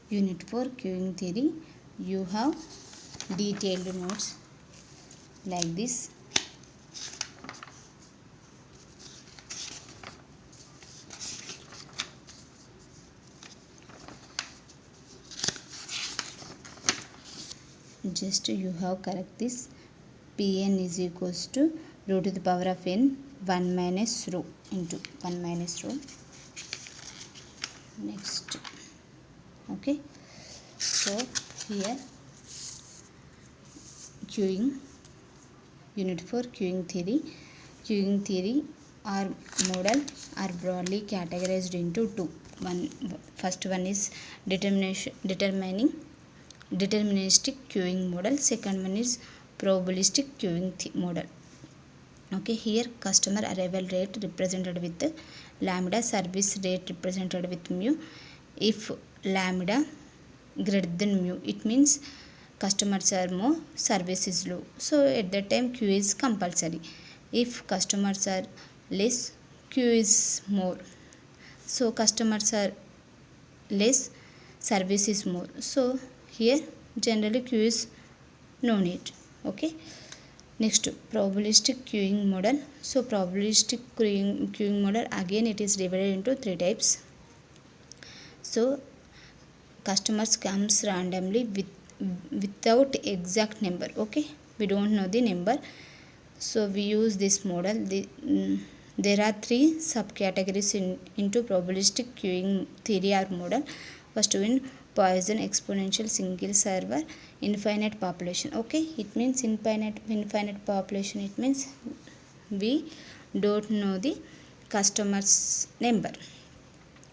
Unit 4 queuing theory. You have detailed notes like this. Just you have correct this. Pn is equals to root to the power of n 1 minus rho into 1 minus rho. Next. Okay. So here queuing, unit 4 queuing theory. Queuing theory or model are broadly categorized into two. First one is deterministic queuing model. Second one is probabilistic queuing model. Okay, here customer arrival rate represented with lambda, service rate represented with mu. If lambda greater than mu, it means customers are more, service is low. So at that time Q is compulsory. If customers are less, Q is more. So customers are less, service is more. So here generally Q is no need. Okay. Next, probabilistic queuing model. So probabilistic queuing model, again it is divided into three types. So customers comes randomly without exact number. Okay, we don't know the number, so we use this model. There are three subcategories into probabilistic queuing theory or model. First one, Poisson exponential single server infinite population. Okay, it means infinite population. It means we don't know the customers number.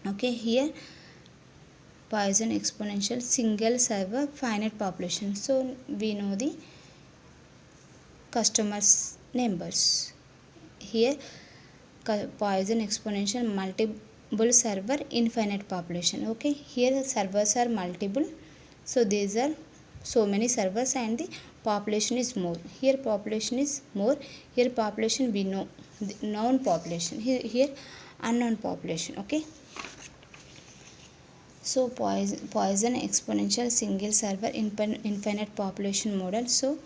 Okay, here Poisson exponential single server finite population. So we know the customers numbers. Here Poisson exponential multiple server infinite population. Okay, here servers are multiple, so these are so many servers and the population is more. Here population is more, here population we know, the known population, here unknown population. Okay, so Poisson exponential single server infinite population model. So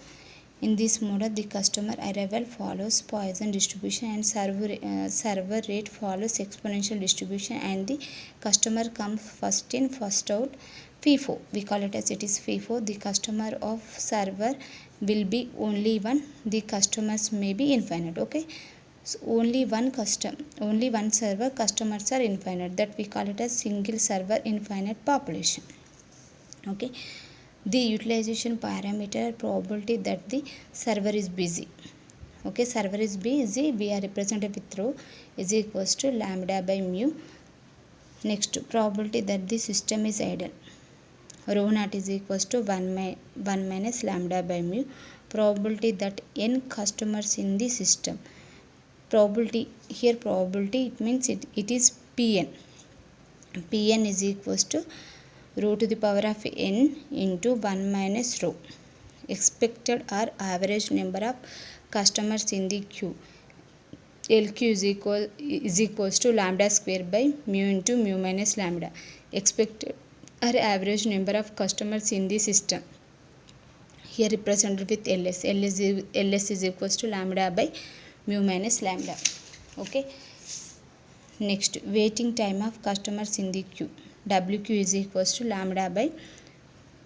in this model, the customer arrival follows Poisson distribution and server rate follows exponential distribution, and the customer comes first in first out, FIFO. We call it as it is FIFO. The customer of server will be only one. The customers may be infinite. Okay, so only one server, customers are infinite. That we call it as single server infinite population. Okay. The utilization parameter probability that the server is busy. Okay, server is busy, we are represented with rho is equals to lambda by mu. Next, probability that the system is idle. Rho naught is equals to 1 minus lambda by mu. Probability that n customers in the system. Probability, here probability it means it is Pn. Pn is equals to rho to the power of n into 1 minus rho. Expected or average number of customers in the queue. LQ is equals to lambda square by mu into mu minus lambda. Expected or average number of customers in the system. Here represented with LS. LS is equals to lambda by mu minus lambda. Okay. Next, waiting time of customers in the queue. WQ is equals to lambda by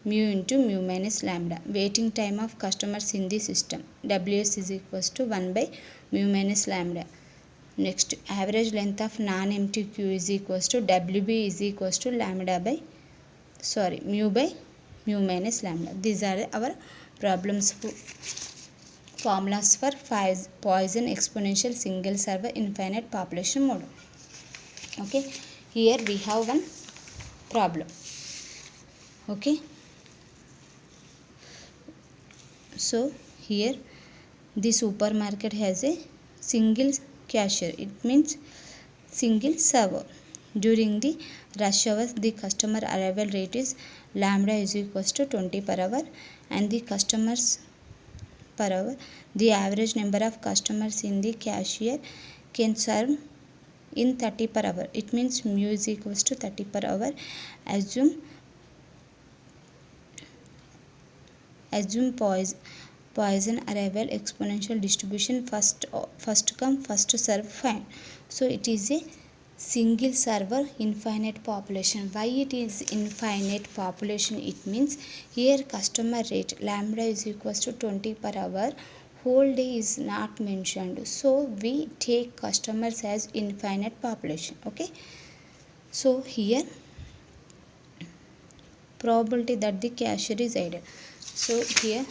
mu into mu minus lambda. Waiting time of customers in the system. WS is equals to 1 by mu minus lambda. Next, average length of non-empty queue is equals to WB is equals to lambda by mu by mu minus lambda. These are our problems formulas for Poisson exponential single server infinite population model. Okay, here we have one problem. Okay, so here the supermarket has a single cashier, it means single server. During the rush hours, the customer arrival rate is lambda is equals to 20 per hour, and the customers per hour, the average number of customers in the cashier can serve in 30 per hour. It means mu is equals to 30 per hour. Assume assume Poisson arrival exponential distribution, first come first serve find. So it is a single server infinite population. Why it is infinite population? It means here customer rate lambda is equals to 20 per hour, whole day is not mentioned, so we take customers as infinite population. Okay, so here probability that the cashier is idle. So here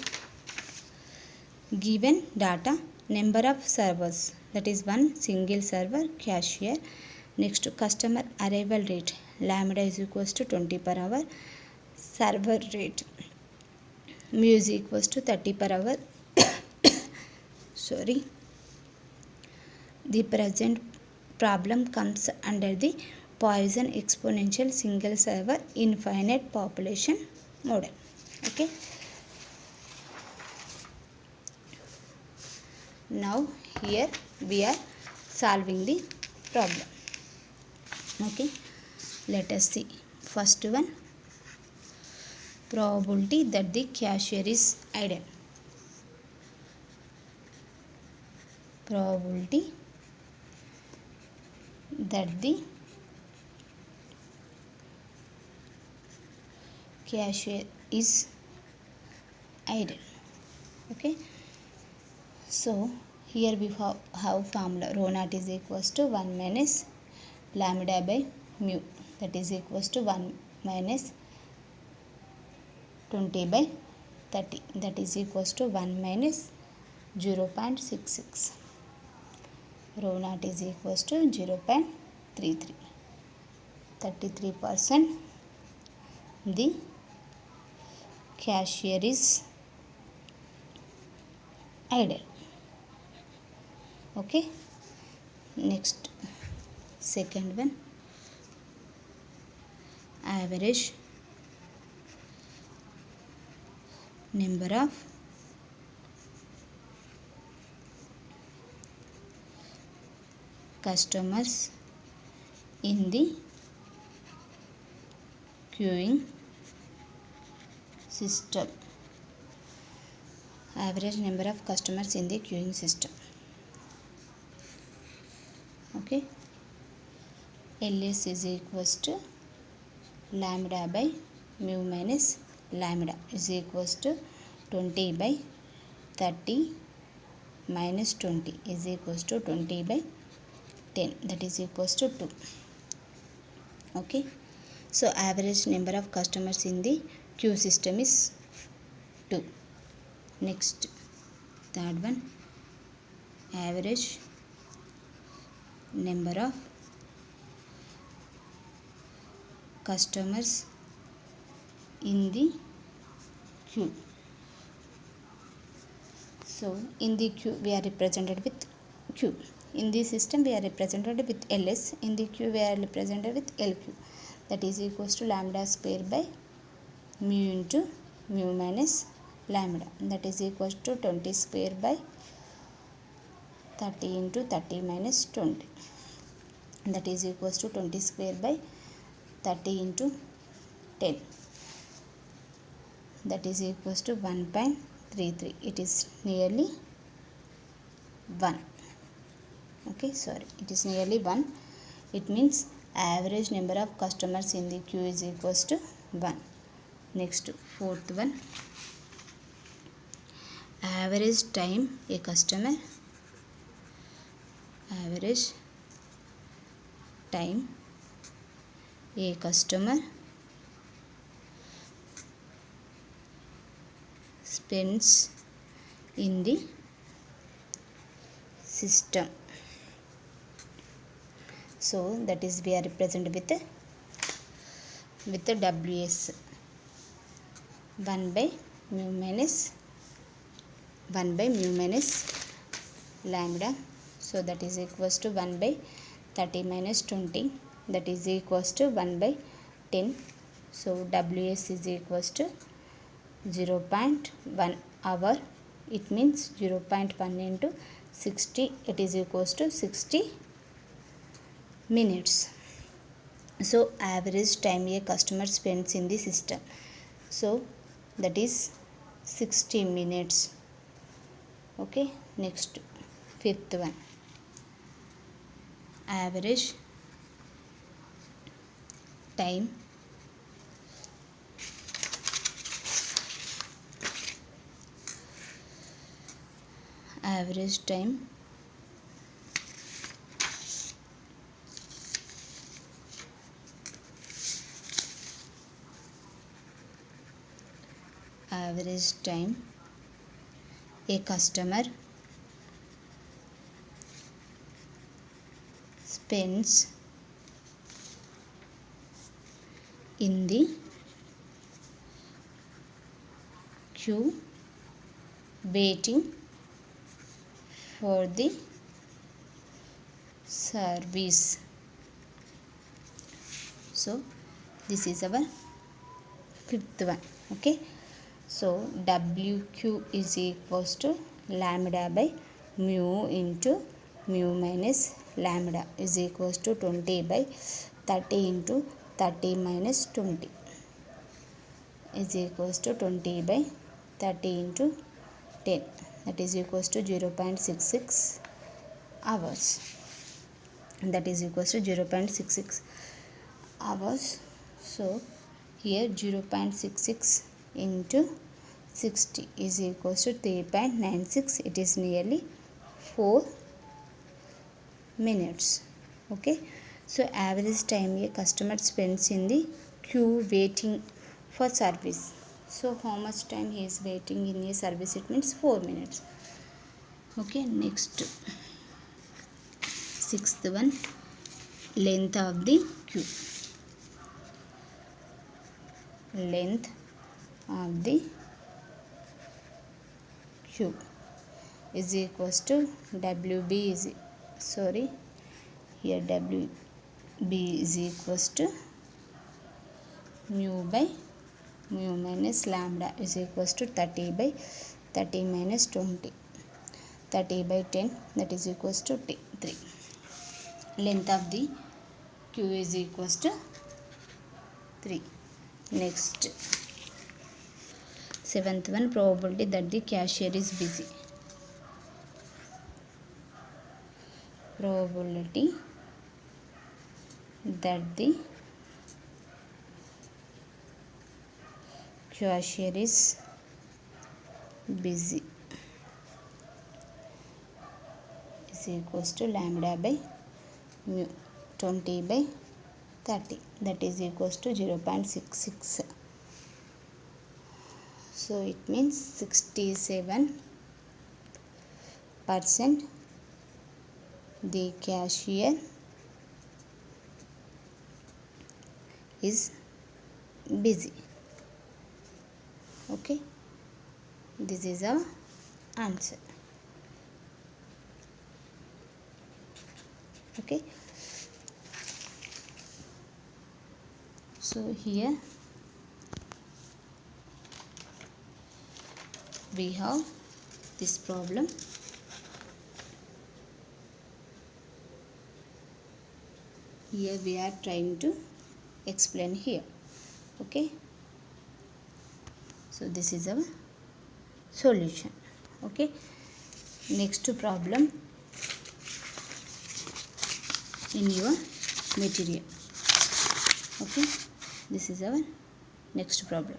given data, number of servers, that is one single server cashier. Next, customer arrival rate lambda is equals to 20 per hour, server rate mu is equals to 30 per hour. Sorry, the present problem comes under the Poisson exponential single server infinite population model. Okay, now here we are solving the problem. Okay, let us see. First one, probability that the cashier is idle. Probability that the cashier is idle. Okay, so here we have formula rho naught is equals to 1 minus lambda by mu, that is equals to 1 minus 20 by 30, that is equals to 1 minus 0.66. Rho naught is equals to 0.33. 33% the cashier is idle. Okay, next second one, average number of customers in the queuing system. Average number of customers in the queuing system. Okay, LS is equals to lambda by mu minus lambda is equals to 20 by 30 minus 20 is equals to 20 by 10, that is equals to 2. Okay, so average number of customers in the queue system is 2. Next, third one, average number of customers in the queue. So in the queue we are represented with Q. In the system we are represented with LS. In the queue we are represented with LQ. That is equals to lambda square by mu into mu minus lambda. That is equals to 20 square by 30 into 30 minus 20. That is equals to 20 square by 30 into 10. That is equals to 1.33. It is nearly 1. Okay, sorry, it is nearly 1. It means average number of customers in the queue is equals to 1. Next, fourth one, average time a customer spends in the system. So that is we are represented with the WS 1 by mu minus lambda. So that is equals to 1 by 30 minus 20, that is equals to 1 by 10. So WS is equals to 0.1 hour. It means 0.1 into 60, it is equals to 60 minutes. So average time a customer spends in the system. So that is 60 minutes. Okay, next fifth one, average time average time a customer spends in the queue waiting for the service. So this is our fifth one. Okay, so WQ is equals to lambda by mu into mu minus lambda is equals to 20 by 30 into 30 minus 20 is equals to 20 by 30 into 10, that is equals to 0.66 hours. That is equals to 0.66 hours. So here 0.66 into 60 is equals to 3.96. It is nearly 4 minutes. Okay, so average time a customer spends in the queue waiting for service. So how much time he is waiting in a service? It means 4 minutes. Okay, next sixth one, length of the queue. Length of the queue is equals to WB is here WB is equals to mu by mu minus lambda is equals to 30 by 30 minus 20, 30 by 10, that is equals to 3. Length of the queue is equals to 3. Next seventh one, probability that the cashier is busy. Probability that the cashier is busy is equals to lambda by mu 20 by 30, that is equals to 0.66. So it means 67% the cashier is busy. Okay, this is our answer. Okay, so here we have this problem. Here we are trying to explain here. Okay, so this is our solution. Okay, next problem in your material. Okay, this is our next problem.